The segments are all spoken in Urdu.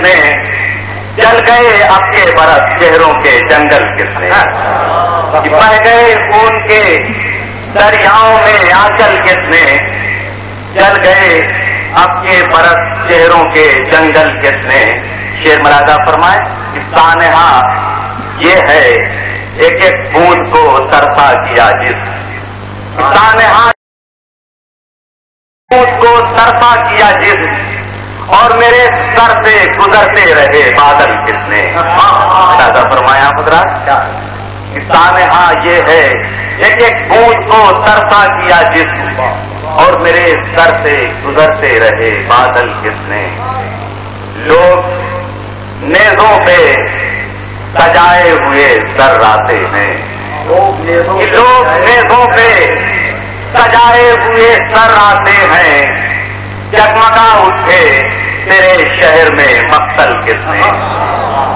کتنے جل گئے اب کے برس چہروں کے جنگل کتنے بہ گئے خون کے دریاؤں میں آنچل کتنے جل گئے اب کے برس چہروں کے جنگل کتنے شیر مرادہ فرمائے کہ سانحہ یہ ہے ایک ایک بوند کو سرسا کیا جس سانحہ بوند کو سرسا کیا جس اور میرے سر سے گزرتے رہے بادل کتنے مرادہ فرمایا حضرات سانحہ یہ ہے ایک ایک بوند کو سرسا کیا جس اور میرے سر سے گزرتے رہے بادل کتنے لوگ نیزوں پہ سجائے ہوئے سر راتے ہیں لوگ نیزوں پہ سجائے ہوئے سر راتے ہیں جگمگا اٹھے تیرے شہر میں مقتل کتنے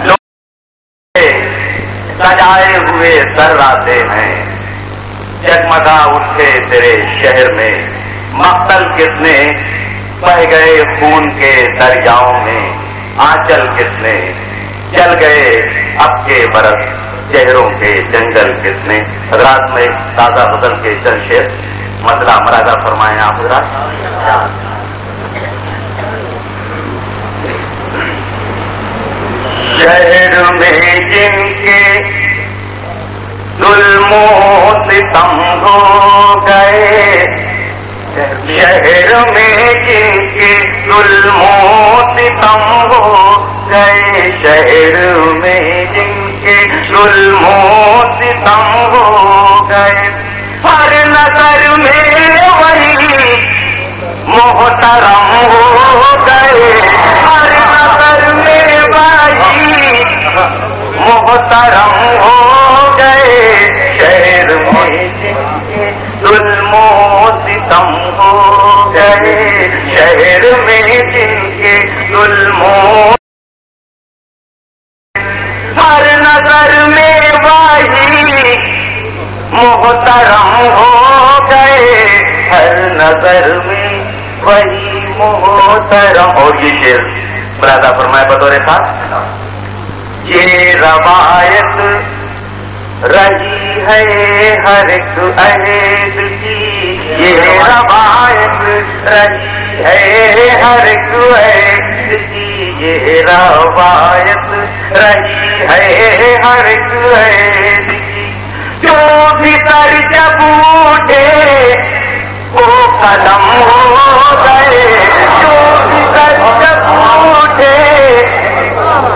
لوگ سجائے ہوئے سر راتے ہیں جگمگا اٹھے تیرے شہر میں مقتل کتنے بہ گئے خون کے دریاؤں میں آنچل کتنے جل گئے اب کے برس چہروں کے جنگل کتنے حضرات میں تازہ بدل کے چند شعر مسئلہ مرادہ فرمائیں آپ حضرات شہر میں جن کے ظلم و ستم ہو گئے شہر میں جن کے ظلم و ستم ہو گئے شہر میں جن کے ظلم و ستم ہو گئے ہر نظر میں وہی محترم ہو گئے ہر نظر میں وہی محترم ہو گئے شہر میں جن کے ظلم و ستم ہو گئے شہر میں جن کے ظلم و ہر نظر میں وہی محترم ہو گئے ہر نظر میں وہی محترم اور یہ شعر مرادہ فرمائے بطور خاص یہ روایت رہی ہے ہر ایک عہد کی یہ روایت رہی ہے ہر ایک عہد کی یہ روایت رہی ہے ہر ایک عہد کی جو بھی سر جب اٹھے وہ قلم ہو گئے جو بھی سر جب اٹھے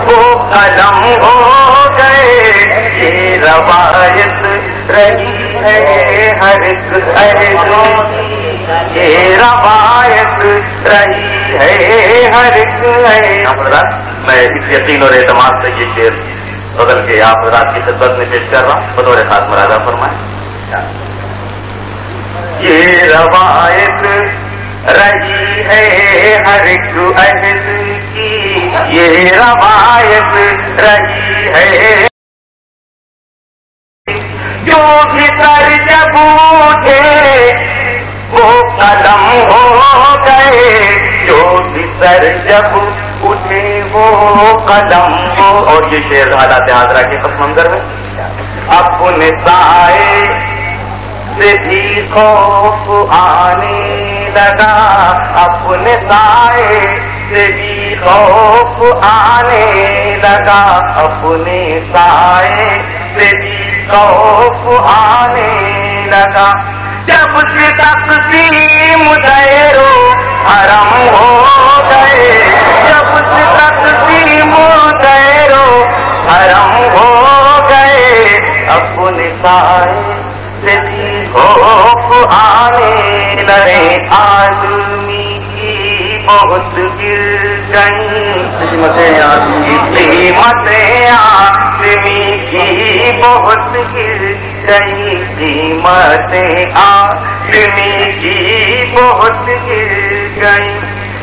وہ قلم ہو گئے یہ روایت رہی ہے ہر ایک عہد کی یہ روایت رہی ہے ہر ایک عہد میں اس یقین اور اعتماد سے یہ شعر بدل کے آپ رات کی خدمت میں پیش کر رہا ہوں بطور خاص مرادہ فرمائیں یہ روایت رہی ہے ہر ایک عہد کی یہ روایت رہی ہے جو بھی سر جب اٹھے وہ قلم ہو گئے جو بھی سر جب اٹھے وہ قلم ہو اور یہ شعر حالات حاضرہ کے پس منظر میں اپنے سائے سے بھی خوف آنے لگا اپنے سائے سے بھی خوف آنے لگا اپنے سائے سے بھی خوف آنے لگا جب سے تقسیم دیر و حرم ہو گئے جب سے تقسیم دیر و حرم ہو گئے اپنے سائے سے بھی خوف آنے لگے آدمی کی بہت گر گئی قیمتیں آدمی کی بہت گر گئی قیمتیں آدمی کی بہت گر گئی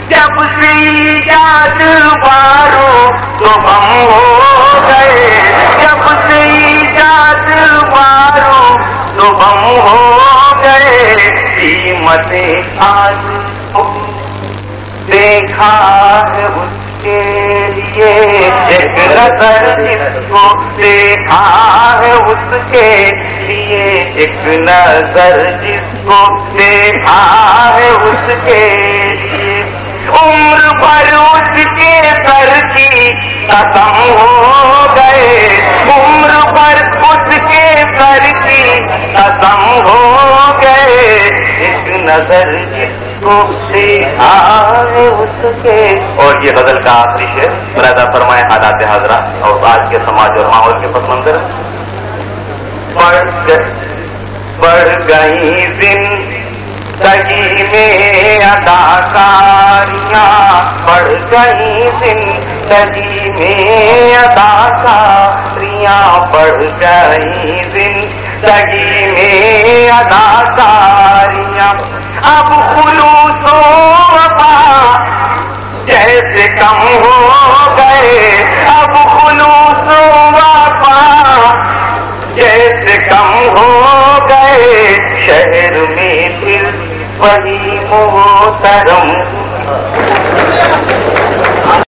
جب سے ایجاد بارو تو ہم ہو گئے جب سے ایجاد بارو تو ہم ہو گئے قیمتیں آج دیکھا ہے اس کے لیے ایک نظر جس کو دیکھا ہے اس کے لیے ایک نظر جس کو دیکھا ہے اس کے لیے عمر بھر اس کے سر کی قدم ہو گئے عمر بھر اس کے سر کی قدم ہو گئے ایک نظر جس کو دیکھا ہے اس کے. اور یہ غزل کا آخری شعر ملاحظہ فرمائے حالات حاضرہ اور آج کے سماج اور ماحول کے پس منظر. بڑھ گئی زندگی میں اداکاریاں بڑھ گئی زندگی میں اداکاریاں بڑھ گئی زندگی میں اداکاریاں اب خلوص و وفا جیسے کم ہو گئے اب خلوص و وفا جیسے کم ہو گئے شہر میں پھر وہی محترم